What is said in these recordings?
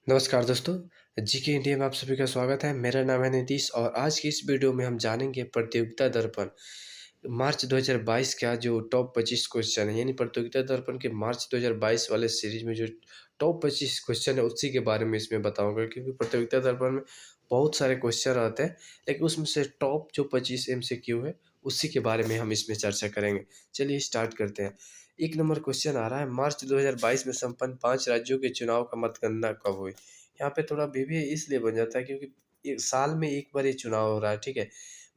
नमस्कार दोस्तों, GK India में आप सभी का स्वागत है। मेरा नाम है नीतीश और आज की इस वीडियो में हम जानेंगे प्रतियोगिता दर्पण मार्च 2022 का जो टॉप 25 क्वेश्चन है, यानी प्रतियोगिता दर्पण के मार्च 2022 वाले सीरीज में जो टॉप 25 क्वेश्चन है उसी के बारे में इसमें बताऊंगा। क्योंकि प्रतियोगिता दर्पण में बहुत सारे क्वेश्चन रहते हैं, लेकिन उसमें से टॉप जो 25 MCQ है उसी के बारे में हम इसमें चर्चा करेंगे। चलिए स्टार्ट करते हैं। एक नंबर क्वेश्चन आ रहा है, मार्च 2022 में संपन्न 5 राज्यों के चुनाव का मतगणना कब हुई? यहाँ पे थोड़ा विवि इसलिए बन जाता है क्योंकि एक साल में एक बार ये चुनाव हो रहा है, ठीक है?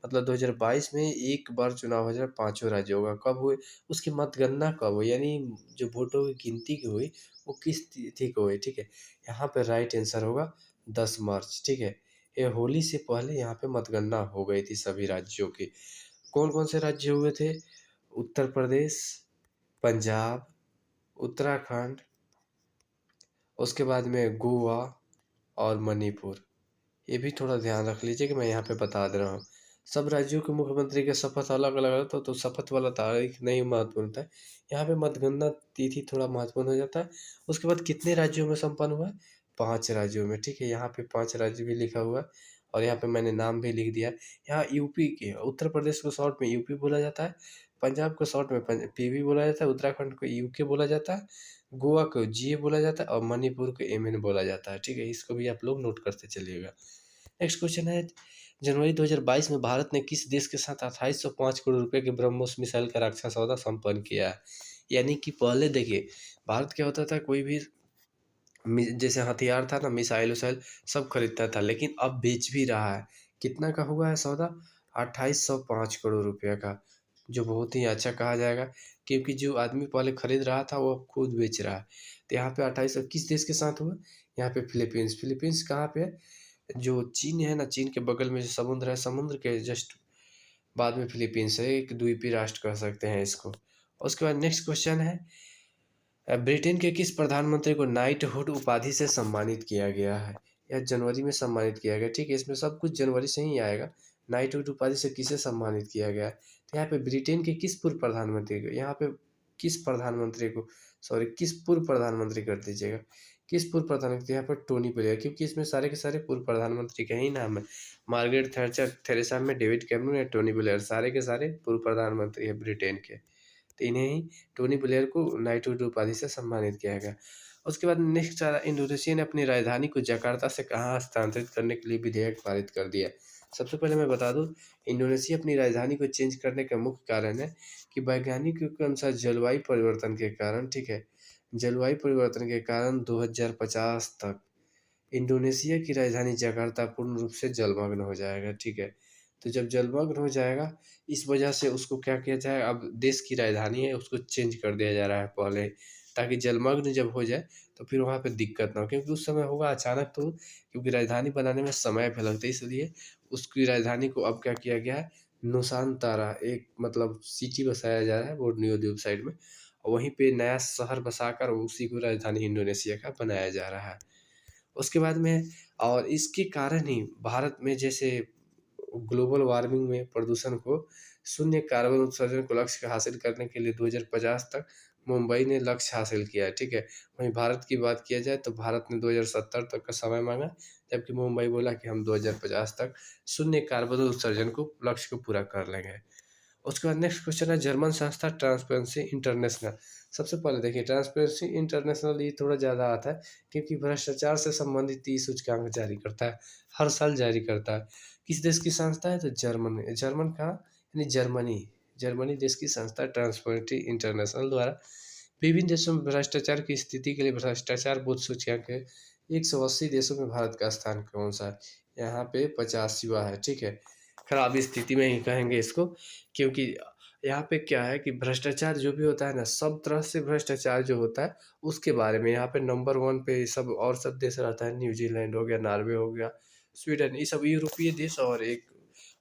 मतलब 2022 में एक बार चुनाव हो जाए, पाँचों राज्यों का कब हुए, उसकी मतगणना कब हुई, यानी जो वोटों की गिनती की हुई वो किस तिथि को हुई, ठीक है? यहाँ पे राइट आंसर होगा 10 मार्च, ठीक है? ये होली से पहले यहाँ पे मतगणना हो गई थी सभी राज्यों की। कौन-कौन से राज्य हुए थे? उत्तर प्रदेश, पंजाब, उत्तराखंड, उसके बाद में गोवा और मणिपुर। ये भी थोड़ा ध्यान रख लीजिए कि मैं यहाँ पे बता दे रहा हूँ। सब राज्यों के मुख्यमंत्री के शपथ अलग-अलग रहता तो शपथ वाला तारीख नहीं महत्वपूर्ण होता है। यहाँ पे मतगणना तिथि थोड़ा महत्वपूर्ण हो जाता है। उसके बाद कितने राज्यों में संपन्न हुआ है? 5 राज्यों में, ठीक है? यहाँ पे 5 राज्य भी लिखा हुआ है और यहाँ पे मैंने नाम भी लिख दिया है। यहाँ यूपी के उत्तर प्रदेश को शॉर्ट में यूपी बोला जाता है, पंजाब को शॉर्ट में पीवी बोला जाता है, उत्तराखंड को यूके बोला जाता है, गोवा को जीए बोला जाता है और मणिपुर को एमएन बोला जाता है, ठीक है? इसको भी आप लोग नोट करते चलिएगा। नेक्स्ट क्वेश्चन है, जनवरी 2022 में भारत ने किस देश के साथ 2805 करोड़ रुपए के ब्रह्मोस मिसाइल का रक्षा सौदा संपन्न किया है? यानी कि पहले देखिए, भारत क्या होता था, कोई भी जैसे हथियार था ना, मिसाइल उसाइल सब खरीदता था, लेकिन अब बेच भी रहा है। कितना का हुआ है सौदा? 2805 करोड़ रुपया का, जो बहुत ही अच्छा कहा जाएगा क्योंकि जो आदमी पहले खरीद रहा था वो अब खुद बेच रहा है। तो यहाँ पे 2800 किस देश के साथ हुआ? यहाँ पे फिलीपींस। फिलीपींस कहाँ पे है? जो चीन है ना, चीन के बगल में जो समुद्र है, समुद्र के जस्ट बाद में फिलीपींस है, एक द्वीपीय राष्ट्र कह सकते हैं इसको। उसके बाद नेक्स्ट क्वेश्चन है, ब्रिटेन के किस प्रधानमंत्री को नाइटहुड उपाधि से सम्मानित किया गया है? यह जनवरी में सम्मानित किया गया, ठीक है? इसमें सब कुछ जनवरी से ही आएगा। नाइटहुड उपाधि से किसे सम्मानित किया गया है? तो यहाँ पे ब्रिटेन के किस पूर्व प्रधानमंत्री को, यहाँ पे किस प्रधानमंत्री को, सॉरी किस पूर्व प्रधानमंत्री कर दीजिएगा, किस पूर्व प्रधानमंत्री? यहाँ पर टोनी ब्लेयर, क्योंकि इसमें सारे के सारे पूर्व प्रधानमंत्री के ही नाम है। Margaret Thatcher, Theresa May, David Cameron या टोनी ब्लेयर, सारे के सारे पूर्व प्रधानमंत्री है ब्रिटेन के। तो इन्हें ही, टोनी ब्लेयर को नाइटहुड उपाधि से सम्मानित किया गया। उसके बाद नेक्स्ट आ रहा, इंडोनेशिया ने अपनी राजधानी को जकार्ता से कहाँ हस्तांतरित करने के लिए विधेयक पारित कर दिया? सबसे पहले मैं बता दूं, इंडोनेशिया अपनी राजधानी को चेंज करने का मुख्य कारण है कि वैज्ञानिकों के अनुसार जलवायु परिवर्तन के कारण, ठीक है, जलवायु परिवर्तन के कारण 2050 तक इंडोनेशिया की राजधानी जकार्ता पूर्ण रूप से जलमग्न हो जाएगा, ठीक है? तो जब जलमग्न हो जाएगा, इस वजह से उसको क्या किया जाए, अब देश की राजधानी है उसको चेंज कर दिया जा रहा है पहले, ताकि जलमग्न जब हो जाए तो फिर वहाँ पे दिक्कत ना हो, क्योंकि उस समय होगा अचानक तो, क्योंकि राजधानी बनाने में समय भी लगता है, इसलिए उसकी राजधानी को अब क्या किया गया है, नुसानतारा एक मतलब सिटी बसाया जा रहा है बोर्नियो द्वीप साइड में, और वहीं पे नया शहर बसाकर उसी को राजधानी इंडोनेशिया का बनाया जा रहा है। उसके बाद में, और इसके कारण ही भारत में जैसे ग्लोबल वार्मिंग में प्रदूषण को शून्य कार्बन उत्सर्जन को लक्ष्य हासिल करने के लिए 2050 तक मुंबई ने लक्ष्य हासिल किया है, ठीक है? वहीं भारत की बात किया जाए तो भारत ने 2070 तक का समय मांगा, जबकि मुंबई बोला कि हम 2050 तक शून्य कार्बन उत्सर्जन को लक्ष्य को पूरा कर लेंगे। उसके बाद नेक्स्ट क्वेश्चन है, जर्मन संस्था ट्रांसपेरेंसी इंटरनेशनल। सबसे पहले देखिए, ट्रांसपेरेंसी इंटरनेशनल ये थोड़ा ज़्यादा आता है क्योंकि भ्रष्टाचार से संबंधित 30 सूचकांक जारी करता है, हर साल जारी करता है। किस देश की संस्था है? तो जर्मन है। जर्मन कहाँ? यानी जर्मनी। जर्मनी देश की संस्था ट्रांसपेरेंसी इंटरनेशनल द्वारा विभिन्न देशों में भ्रष्टाचार की स्थिति के लिए भ्रष्टाचार बोध सूचकांक है। 180 देशों में भारत का स्थान कौन सा है? यहाँ पे 85वां है, ठीक है? खराब स्थिति में ही कहेंगे इसको, क्योंकि यहाँ पे क्या है कि भ्रष्टाचार जो भी होता है ना, सब तरह से भ्रष्टाचार जो होता है उसके बारे में यहाँ पे नंबर 1 पे सब, और सब देश रहता है, न्यूजीलैंड हो गया, नॉर्वे हो गया, स्वीडन, ये सब यूरोपीय देश, और एक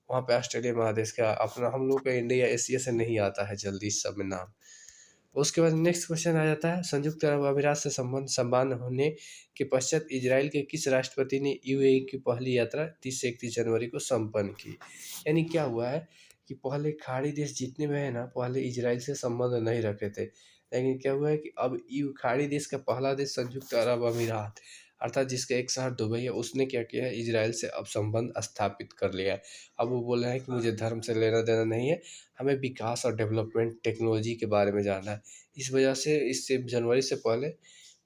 वहाँ पे ऑस्ट्रेलिया महादेश का अपना, हम लोग का इंडिया एशिया से नहीं आता है जल्दी इस सब में नाम। उसके बाद नेक्स्ट क्वेश्चन आ जाता है, संयुक्त अरब अमीरात से संबंध सम्मान होने के पश्चात इजराइल के किस राष्ट्रपति ने यूएई की पहली यात्रा 30 से 31 जनवरी को संपन्न की? यानी क्या हुआ है कि पहले खाड़ी देश जितने में है ना, पहले इजराइल से संबंध नहीं रखे थे, लेकिन क्या हुआ है कि अब यू खाड़ी देश का पहला देश संयुक्त अरब अमीरात, अर्थात जिसका एक शहर दुबई है, उसने क्या किया है, इजराइल से अब संबंध स्थापित कर लिया है। अब वो बोल रहे हैं कि मुझे धर्म से लेना देना नहीं है, हमें विकास और डेवलपमेंट टेक्नोलॉजी के बारे में जानना है। इस वजह से इससे जनवरी से पहले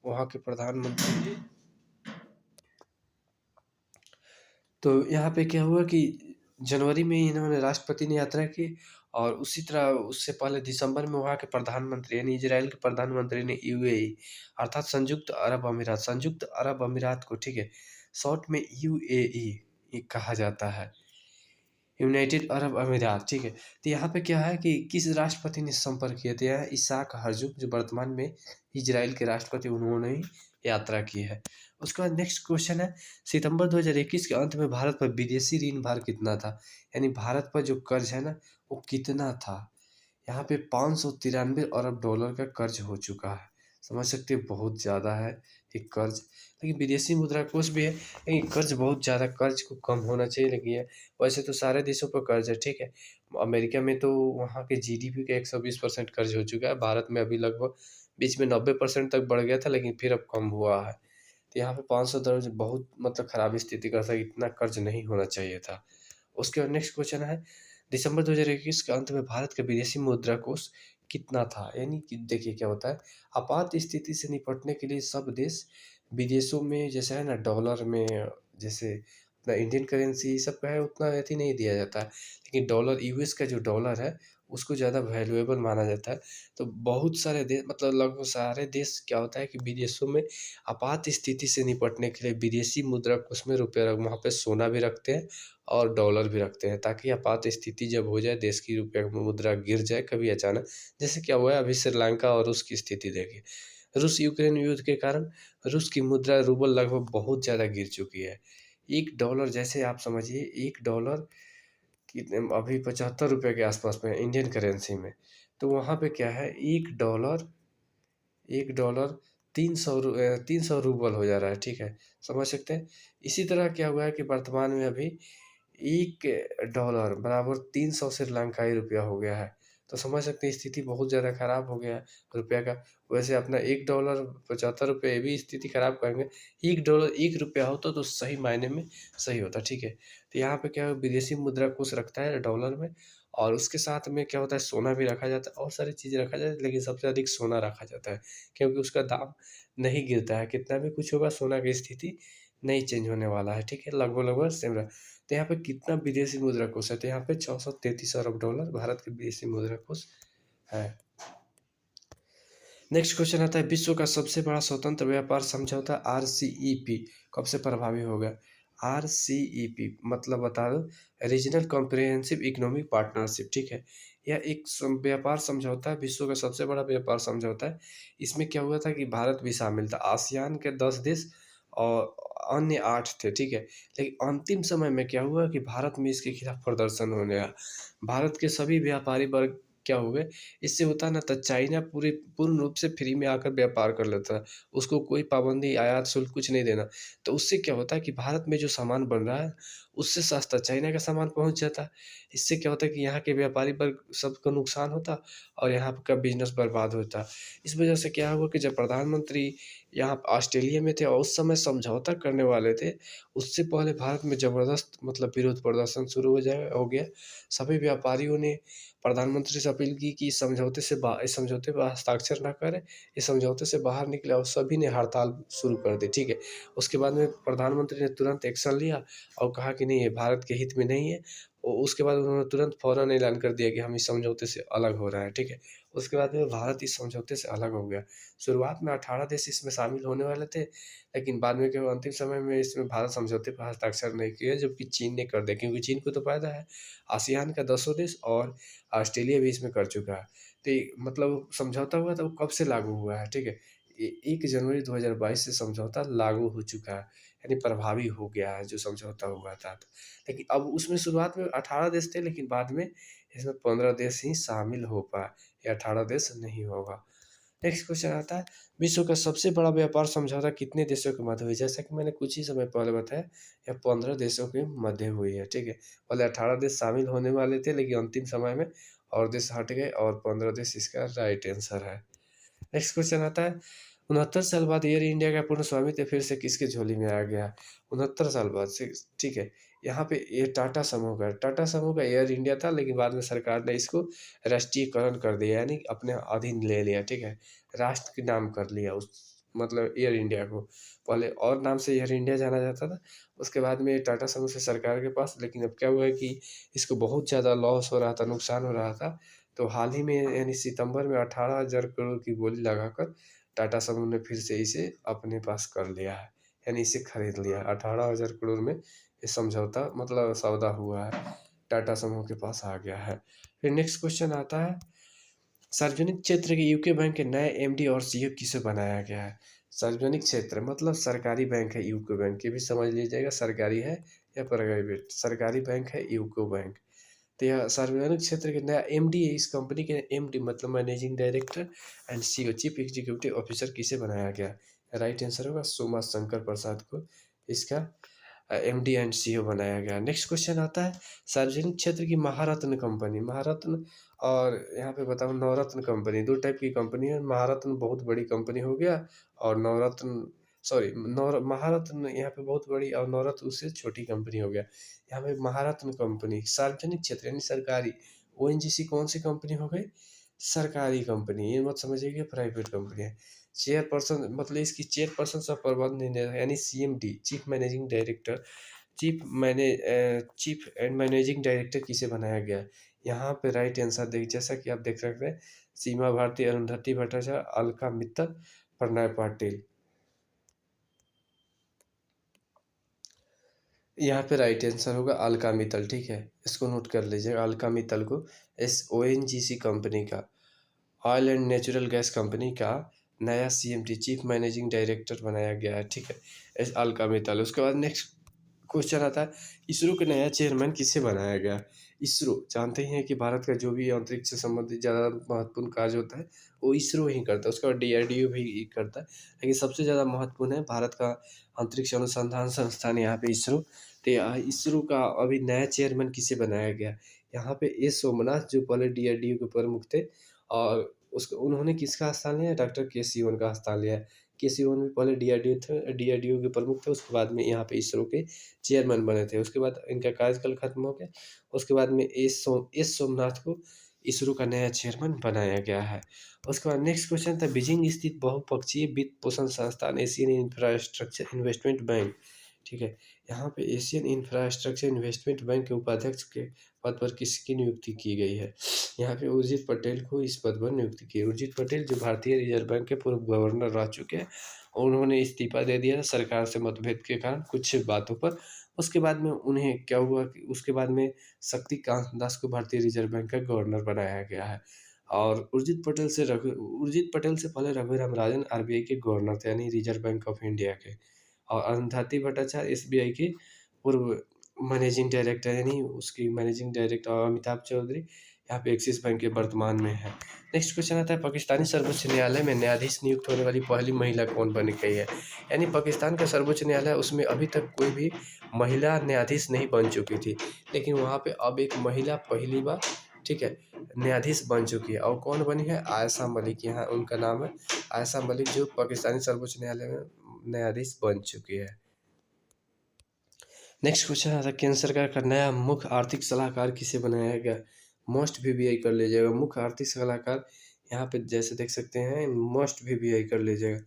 वहाँ के प्रधानमंत्री, तो यहाँ पे क्या हुआ कि जनवरी में ही इन्होंने राष्ट्रपति ने यात्रा की, और उसी तरह उससे पहले दिसंबर में वहाँ के प्रधानमंत्री यानी इजराइल के प्रधानमंत्री ने यूएई अर्थात संयुक्त अरब अमीरात को, ठीक है, शॉर्ट में यूएई कहा जाता है, यूनाइटेड अरब अमीरात, ठीक है। तो यहाँ पे क्या है कि किस राष्ट्रपति ने संपर्क किया, तो यहाँ इसाक हर्जुग जो वर्तमान में इजराइल के राष्ट्रपति, उन्होंने ही यात्रा की है। उसके बाद नेक्स्ट क्वेश्चन है, सितंबर 2021 के अंत में भारत पर विदेशी ऋण भार कितना था, यानी भारत पर जो कर्ज है ना, वो कितना था। यहाँ पे 593 अरब डॉलर का कर्ज हो चुका है। समझ सकते हैं बहुत ज़्यादा है ये कर्ज, लेकिन विदेशी मुद्रा कोष भी है, लेकिन कर्ज बहुत ज़्यादा, कर्ज को कम होना चाहिए, लेकिन ये वैसे तो सारे देशों पर कर्ज है, ठीक है। अमेरिका में तो वहाँ के जीडीपी का 120% कर्ज हो चुका है, भारत में अभी लगभग बीच में 90% तक बढ़ गया था, लेकिन फिर अब कम हुआ है। तो यहाँ पे 500 दर्ज बहुत मतलब खराब स्थिति का था, इतना कर्ज नहीं होना चाहिए था। उसके बाद नेक्स्ट क्वेश्चन है, दिसंबर 2021 के अंत में भारत का विदेशी मुद्रा कोष कितना था, यानी कि देखिए क्या होता है, आपात स्थिति से निपटने के लिए सब देश विदेशों में जैसे है ना डॉलर में, जैसे अपना इंडियन करेंसी सब का है उतना अथी नहीं दिया जाता है, लेकिन डॉलर यूएस का जो डॉलर है उसको ज़्यादा वैल्यूएबल माना जाता है। तो बहुत सारे देश मतलब लगभग सारे देश क्या होता है कि विदेशों में आपात स्थिति से निपटने के लिए विदेशी मुद्रा कोष में रुपये रख, वहाँ पे सोना भी रखते हैं और डॉलर भी रखते हैं, ताकि आपात स्थिति जब हो जाए, देश की रुपये मुद्रा गिर जाए कभी अचानक, जैसे क्या हुआ है अभी श्रीलंका और रूस की स्थिति देखिए, रूस यूक्रेन युद्ध के कारण रूस की मुद्रा रूबल लगभग बहुत ज़्यादा गिर चुकी है। एक डॉलर जैसे आप समझिए, एक डॉलर कितने अभी 75 रुपये के आसपास में है इंडियन करेंसी में। तो वहाँ पे क्या है, एक डॉलर 300 रूबल हो जा रहा है, ठीक है, समझ सकते हैं। इसी तरह क्या हुआ है कि वर्तमान में अभी एक डॉलर बराबर 300 श्रीलंकाई रुपया हो गया है। तो समझ सकते हैं स्थिति बहुत ज़्यादा ख़राब हो गया है रुपये का। वैसे अपना एक डॉलर 75 रुपये, ये भी स्थिति ख़राब कहेंगे। एक डॉलर 1 रुपया होता तो सही मायने में सही होता, ठीक है। तो यहाँ पे क्या है, विदेशी मुद्रा कोष रखता है डॉलर में, और उसके साथ में क्या होता है, सोना भी रखा जाता है और सारी चीज़ें रखा जाता है, लेकिन सबसे अधिक सोना रखा जाता है, क्योंकि उसका दाम नहीं गिरता है। कितना भी कुछ होगा, सोना की स्थिति नहीं चेंज होने वाला है, ठीक है, लगभग सेम रहा। तो यहाँ पे कितना विदेशी मुद्रा कोष है, तो यहाँ पे 633 अरब डॉलर भारत के विदेशी मुद्रा कोष है। नेक्स्ट क्वेश्चन आता है, विश्व का सबसे बड़ा स्वतंत्र व्यापार समझौता आरसीईपी कब से प्रभावी हो गया। आरसीईपी मतलब बता दो, रीजनल कॉम्प्रिहेंसिव इकोनॉमिक पार्टनरशिप, ठीक है। यह एक व्यापार समझौता है, विश्व का सबसे बड़ा व्यापार समझौता है। इसमें क्या हुआ था कि भारत भी शामिल था, आसियान के 10 देश और अन्य 8 थे, ठीक है। लेकिन अंतिम समय में क्या हुआ कि भारत में इसके खिलाफ प्रदर्शन होने लगा। भारत के सभी व्यापारी वर्ग क्या हो गए, इससे होता ना था, चाइना पूर्ण रूप से फ्री में आकर व्यापार कर लेता है, उसको कोई पाबंदी आयात शुल्क कुछ नहीं देना। तो उससे क्या होता है कि भारत में जो सामान बन रहा है उससे सस्ता चाइना का सामान पहुंच जाता है। इससे क्या होता है कि यहाँ के व्यापारी वर्ग सबको नुकसान होता और यहाँ का बिजनेस बर्बाद होता। इस वजह से क्या हुआ कि जब प्रधानमंत्री यहाँ ऑस्ट्रेलिया में थे और उस समय समझौता करने वाले थे, उससे पहले भारत में ज़बरदस्त मतलब विरोध प्रदर्शन शुरू हो गया। सभी व्यापारियों ने प्रधानमंत्री से अपील की कि इस समझौते पर हस्ताक्षर ना करें, इस समझौते से बाहर निकले, और सभी ने हड़ताल शुरू कर दी, ठीक है। उसके बाद में प्रधानमंत्री ने तुरंत एक्शन लिया और कहा कि नहीं, ये भारत के हित में नहीं है। उसके बाद उन्होंने तुरंत फ़ौरन ऐलान कर दिया कि हम इस समझौते से अलग हो रहे हैं, ठीक है। उसके बाद में भारत इस समझौते से अलग हो गया। शुरुआत में 18 देश इसमें शामिल होने वाले थे, लेकिन बाद में क्या हुआ, अंतिम समय में इसमें भारत समझौते पर हस्ताक्षर नहीं किया, जबकि चीन ने कर दिया, क्योंकि चीन को तो फ़ायदा है। आसियान का 10 देश और ऑस्ट्रेलिया भी इसमें कर चुका है। तो ये मतलब समझौता हुआ था, वो कब से लागू हुआ है, ठीक है। 1 जनवरी 2022 से समझौता लागू हो चुका है, यानी प्रभावी हो गया है जो समझौता हुआ था। लेकिन अब उसमें शुरुआत में 18 देश थे, लेकिन बाद में इसमें 15 देश ही शामिल हो पाए, ये 18 देश नहीं होगा। नेक्स्ट क्वेश्चन आता है, विश्व का सबसे बड़ा व्यापार समझौता कितने देशों के मध्य हुई। जैसा कि मैंने कुछ ही समय पहले बताया, यह 15 देशों के मध्य हुई है, ठीक है। पहले 18 देश शामिल होने वाले थे, लेकिन अंतिम समय में और देश हट गए और 15 देश इसका राइट आंसर है। नेक्स्ट क्वेश्चन आता है, 69 साल बाद एयर इंडिया का पूर्ण स्वामित्व फिर से किसके झोली में आ गया? 69 साल बाद से, ठीक है। यहाँ पे ये टाटा समूह का, टाटा समूह का एयर इंडिया था, लेकिन बाद में सरकार ने इसको राष्ट्रीयकरण कर दिया, यानी अपने अधीन ले लिया, ठीक है। राष्ट्र के नाम कर लिया उस मतलब एयर इंडिया को। पहले और नाम से एयर इंडिया जाना जाता था, उसके बाद में ये टाटा समूह से सरकार के पास। लेकिन अब क्या हुआ है कि इसको बहुत ज़्यादा लॉस हो रहा था, नुकसान हो रहा था, तो हाल ही में यानी सितंबर में 18,000 करोड़ की बोली लगाकर टाटा समूह ने फिर से इसे अपने पास कर लिया है, यानी इसे खरीद लिया। 18,000 करोड़ में ये समझौता मतलब सौदा हुआ है, टाटा समूह के पास आ गया है। फिर नेक्स्ट क्वेश्चन आता है, सार्वजनिक क्षेत्र के यूके बैंक के नए एमडी और सीईओ किसे बनाया गया है? सार्वजनिक क्षेत्र मतलब सरकारी बैंक है यूको बैंक, ये भी समझ लीजिएगा, सरकारी है या प्राइवेट। सरकारी बैंक है यूको बैंक। तो यह सार्वजनिक क्षेत्र के नया एमडी है, इस कंपनी के एमडी मतलब managing director and CEO chief executive officer किसे बनाया गया? राइट आंसर होगा सोमा शंकर प्रसाद को इसका एमडी एंड सीईओ बनाया गया। नेक्स्ट क्वेश्चन आता है, सार्वजनिक क्षेत्र की महारत्न कंपनी, महारत्न और यहाँ पे बताऊँ नवरत्न कंपनी, दो टाइप की कंपनी है। महारत्न बहुत बड़ी कंपनी हो गया, और नवरत्न सॉरी नव महारत्न यहाँ पे बहुत बड़ी, और नवरत्न उससे छोटी कंपनी हो गया। यहाँ पे महारत्न कंपनी सार्वजनिक क्षेत्र यानी सरकारी। ओएनजीसी कौन सी कंपनी हो गई? सरकारी कंपनी, ये मत समझिए कि प्राइवेट कंपनी है। चेयरपर्सन मतलब इसकी चेयरपर्सन सब प्रबंध निदेशक यानी CMD chief managing director, cheap and managing director किसे बनाया गया है? यहाँ पे राइट आंसर देख, जैसा कि आप देख सकते हैं, सीमा भारती, अरुंधति भट्टाचार्य, अलका मित्तल, प्रणय पाटिल। यहाँ पे राइट आंसर होगा अलका मित्तल, ठीक है, इसको नोट कर लीजिएगा। अलका मित्तल को इस ओएनजीसी कंपनी का, oil and natural gas company का नया सीएमडी चीफ मैनेजिंग डायरेक्टर बनाया गया है, ठीक है, इस अलका मित्तल। उसके बाद नेक्स्ट क्वेश्चन आता है, इसरो के नया चेयरमैन किसे बनाया गया? इसरो जानते ही हैं कि भारत का जो भी अंतरिक्ष से संबंधित ज़्यादा महत्वपूर्ण कार्य होता है वो इसरो ही करता है, उसके बाद डीआरडीओ भी करता है, लेकिन सबसे ज़्यादा महत्वपूर्ण है भारत का अंतरिक्ष अनुसंधान संस्थान, यहाँ पे इसरो। तो इसरो का अभी नया चेयरमैन किसे बनाया गया? यहाँ पे एस सोमनाथ, जो पहले डीआरडीओ के प्रमुख थे, और उसको उन्होंने किसका स्थान लिया? डॉक्टर के सिवन का स्थान लिया है। के सिवन भी पहले डीआरडीओ थे, डीआरडीओ के प्रमुख थे, उसके बाद में यहाँ पे इसरो के चेयरमैन बने थे। उसके बाद इनका कार्यकाल खत्म हो गया, उसके बाद में एस सोमनाथ को इसरो का नया चेयरमैन बनाया गया है। उसके बाद नेक्स्ट क्वेश्चन था, बीजिंग स्थित बहुपक्षीय वित्त पोषण संस्थान एशियन इंफ्रास्ट्रक्चर इन्वेस्टमेंट बैंक, ठीक है, यहाँ पे एशियन इंफ्रास्ट्रक्चर इन्वेस्टमेंट बैंक के उपाध्यक्ष के पद पर किसकी नियुक्ति की गई है? यहाँ पे उर्जित पटेल को इस पद पर नियुक्ति की। उर्जित पटेल जो भारतीय रिजर्व बैंक के पूर्व गवर्नर रह चुके हैं, और उन्होंने इस्तीफा दे दिया सरकार से मतभेद के कारण कुछ बातों पर। उसके बाद में उन्हें क्या हुआ कि उसके बाद में शक्तिकांत दास को भारतीय रिजर्व बैंक का गवर्नर बनाया गया है। और उर्जित पटेल से पहले रघुराम राजन आरबीआई के गवर्नर थे, यानी रिजर्व बैंक ऑफ इंडिया के। और अरुंधति भट्टाचार्य एसबीआई के पूर्व मैनेजिंग डायरेक्टर, यानी उसकी मैनेजिंग डायरेक्टर। और अमिताभ चौधरी यहाँ पे एक्सिस बैंक के वर्तमान में है। नेक्स्ट क्वेश्चन आता है, पाकिस्तानी सर्वोच्च न्यायालय में न्यायाधीश नियुक्त होने वाली पहली महिला कौन बन गई है? यानी पाकिस्तान का सर्वोच्च न्यायालय, उसमें अभी तक कोई भी महिला न्यायाधीश नहीं बन चुकी थी, लेकिन वहाँ पे अब एक महिला पहली बार, ठीक है, न्यायाधीश बन चुकी है। और कौन बनी है? आयशा मलिक, यहाँ उनका नाम है आयशा मलिक, जो पाकिस्तानी सर्वोच्च न्यायालय में न्यायाधीश बन चुकी है। नेक्स्ट क्वेश्चन आता है, केंद्र सरकार का नया मुख्य आर्थिक सलाहकार किसे बनाया गया? मोस्ट वीवीआई कर लीजिएगा, मुख्य आर्थिक सलाहकार। यहाँ पे जैसे देख सकते हैं, मोस्ट वीवीआई कर लीजिएगा,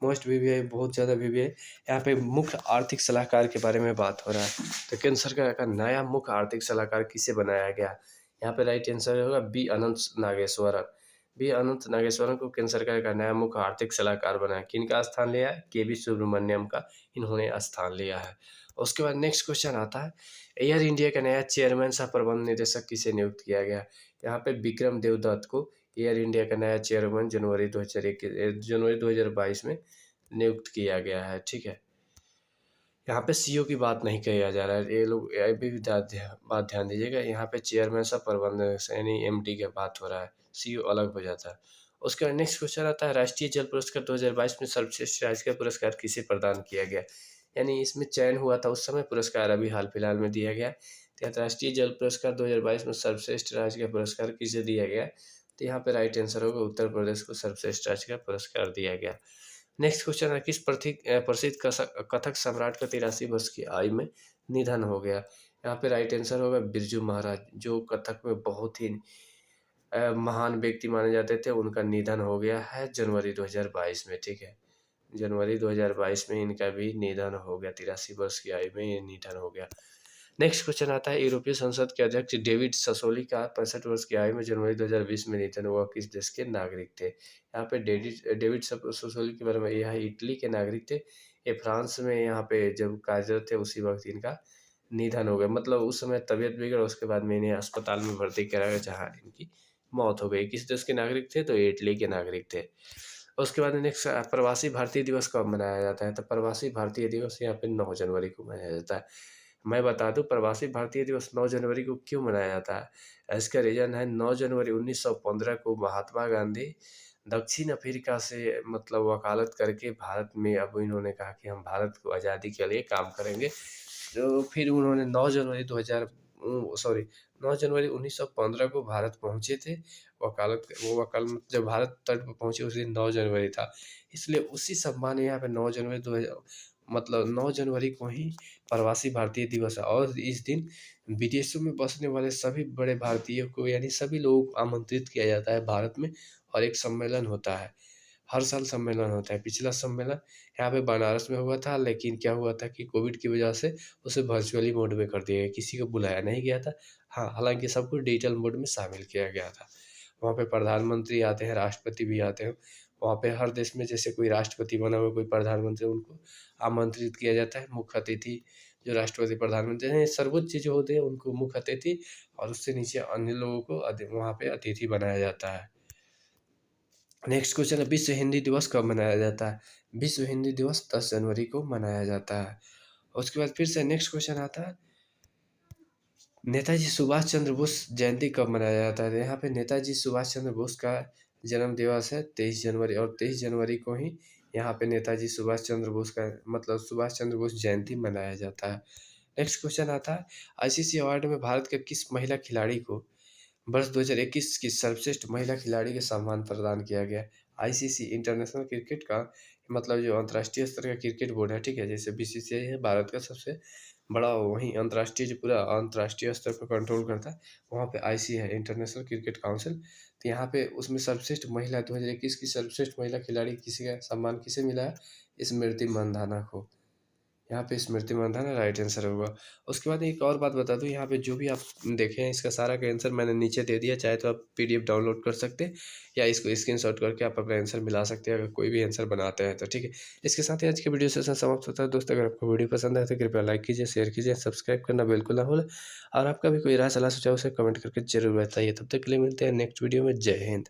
मोस्ट वीवीआई, बहुत ज़्यादा वीवीआई। यहाँ पे मुख्य आर्थिक सलाहकार के बारे में बात हो रहा है, तो केंद्र सरकार का नया मुख्य आर्थिक सलाहकार किसे बनाया गया? यहाँ पे राइट आंसर होगा बी अनंत नागेश्वरन। बी अनंत नागेश्वरन को केंद्र सरकार का नया मुख्य आर्थिक सलाहकार बनाया। किनका स्थान लिया है? के वी सुब्रमण्यम का इन्होंने स्थान लिया है। उसके बाद नेक्स्ट क्वेश्चन आता है, एयर इंडिया का नया चेयरमैन सह प्रबंध निदेशक किसे नियुक्त किया गया? यहाँ पे विक्रम देवदत्त को एयर इंडिया का नया चेयरमैन जनवरी 2022 में नियुक्त किया गया है, ठीक है। यहाँ पे सीईओ की बात नहीं किया जा रहा है, ये लोग ये भी बात ध्यान दीजिएगा, यहाँ पे चेयरमैन सह प्रबंध यानी एमडी की बात हो रहा है, सीईओ अलग हो जाता है। उसके बाद नेक्स्ट क्वेश्चन आता है, राष्ट्रीय जल पुरस्कार 2022 में सर्वश्रेष्ठ राज्य का पुरस्कार किसे प्रदान किया गया? यानी इसमें चयन हुआ था उस समय, पुरस्कार अभी हाल फिलहाल में दिया गया। तो राष्ट्रीय जल पुरस्कार 2022 में सर्वश्रेष्ठ राज्य का पुरस्कार किसे दिया गया? तो यहाँ पे राइट आंसर होगा उत्तर प्रदेश को सर्वश्रेष्ठ राज्य का पुरस्कार दिया गया। नेक्स्ट क्वेश्चन है, किस प्रसिद्ध कथक सम्राट का 83 वर्ष की आयु में निधन हो गया? यहाँ पे राइट आंसर होगा बिरजू महाराज, जो कथक में बहुत ही महान व्यक्ति माने जाते थे। उनका निधन हो गया है जनवरी 2022 में, ठीक है। जनवरी 2022 में इनका भी निधन हो गया, 83 वर्ष की आयु में ये निधन हो गया। नेक्स्ट क्वेश्चन आता है, यूरोपीय संसद के अध्यक्ष डेविड ससोली का 65 वर्ष की आयु में जनवरी 2020 में निधन हुआ, किस देश के नागरिक थे? यहाँ पे डेविड ससोली के बारे में, यह इटली के नागरिक थे। ये फ्रांस में यहाँ पे जब कार्यरत थे उसी वक्त इनका निधन हो गया, मतलब उस समय तबीयत बिगड़, उसके बाद में इन्हें अस्पताल में भर्ती कराया गया जहाँ इनकी मौत हो गई। किस देश के नागरिक थे? तो ये इटली के नागरिक थे। उसके बाद नेक्स्ट, प्रवासी भारतीय दिवस कब मनाया जाता है? तो प्रवासी भारतीय दिवस यहाँ पे 9 जनवरी को मनाया जाता है। मैं बता दूं, प्रवासी भारतीय दिवस 9 जनवरी को क्यों मनाया जाता है? इसका रीज़न है, 9 जनवरी 1915 को महात्मा गांधी दक्षिण अफ्रीका से मतलब वकालत करके भारत में, अब इन्होंने कहा कि हम भारत को आज़ादी के लिए काम करेंगे। तो फिर उन्होंने 9 जनवरी 9 जनवरी 1915 को भारत पहुँचे थे। वो वकालत जब भारत तट पर पहुँचे उस दिन 9 जनवरी था। इसलिए उसी सम्मान में यहाँ पे 9 जनवरी 2000 मतलब 9 जनवरी को ही प्रवासी भारतीय दिवस है, और इस दिन विदेशों में बसने वाले सभी बड़े भारतीयों को, यानी सभी लोगों को आमंत्रित किया जाता है भारत में, और एक सम्मेलन होता है। हर साल सम्मेलन होता है। पिछला सम्मेलन यहाँ पे बनारस में हुआ था, लेकिन क्या हुआ था कि कोविड की वजह से उसे वर्चुअली मोड में कर दिया गया, किसी को बुलाया नहीं गया था। हाँ, हालांकि सबको डिजिटल मोड में शामिल किया गया था। वहाँ पे प्रधानमंत्री आते हैं, राष्ट्रपति भी आते हैं। वहाँ पे हर देश में जैसे कोई राष्ट्रपति बना हुआ, कोई प्रधानमंत्री, उनको आमंत्रित किया जाता है। मुख्य अतिथि जो राष्ट्रपति प्रधानमंत्री हैं, सर्वोच्च जो होते हैं उनको मुख्य अतिथि, और उससे नीचे अन्य लोगों को वहाँ पे अतिथि बनाया जाता है। नेक्स्ट क्वेश्चन है, विश्व हिंदी दिवस कब मनाया जाता है? विश्व हिंदी दिवस 10 जनवरी को मनाया जाता है। उसके बाद फिर से नेक्स्ट क्वेश्चन आता है, नेताजी सुभाष चंद्र बोस जयंती कब मनाया जाता है? यहाँ पे नेताजी सुभाष चंद्र बोस का जन्म दिवस है 23 जनवरी, और 23 जनवरी को ही यहाँ पे नेताजी सुभाष चंद्र बोस का मतलब सुभाष चंद्र बोस जयंती मनाया जाता है। नेक्स्ट क्वेश्चन आता है, आईसीसी अवार्ड में भारत के किस महिला खिलाड़ी को वर्ष 2021 की सर्वश्रेष्ठ महिला खिलाड़ी का सम्मान प्रदान किया गया? आईसीसी इंटरनेशनल क्रिकेट का मतलब जो अंतर्राष्ट्रीय स्तर का क्रिकेट बोर्ड है, ठीक है, जैसे बीसीसीआई है भारत का सबसे बड़ा, वहीं अंतर्राष्ट्रीय जो पूरा अंतर्राष्ट्रीय स्तर पर कंट्रोल करता है, वहाँ पे आईसी है, इंटरनेशनल क्रिकेट काउंसिल। तो यहाँ पे उसमें सर्वश्रेष्ठ महिला 2021 की सर्वश्रेष्ठ महिला खिलाड़ी किसी का सम्मान किसे मिला है? स्मृति मंधाना को। यहाँ पे स्मृति मंधाना राइट आंसर होगा। उसके बाद एक और बात बता दूँ, यहाँ पे जो भी आप देखे हैं इसका सारा का आंसर मैंने नीचे दे दिया, चाहे तो आप पीडीएफ डाउनलोड कर सकते हैं, या इसको स्क्रीनशॉट करके आप अपना आंसर मिला सकते हैं अगर कोई भी आंसर बनाते हैं तो, ठीक है। इसके साथ ही आज की वीडियो सेशन समाप्त होता है। दोस्तों, अगर आपको वीडियो पसंद आए तो कृपया लाइक कीजिए, शेयर कीजिए, सब्सक्राइब करना बिल्कुल ना भूलें, और आपका भी कोई राय सलाह सुझाव उसे कमेंट करके जरूर बताइए। तब तक के लिए मिलते हैं नेक्स्ट वीडियो में। जय हिंद।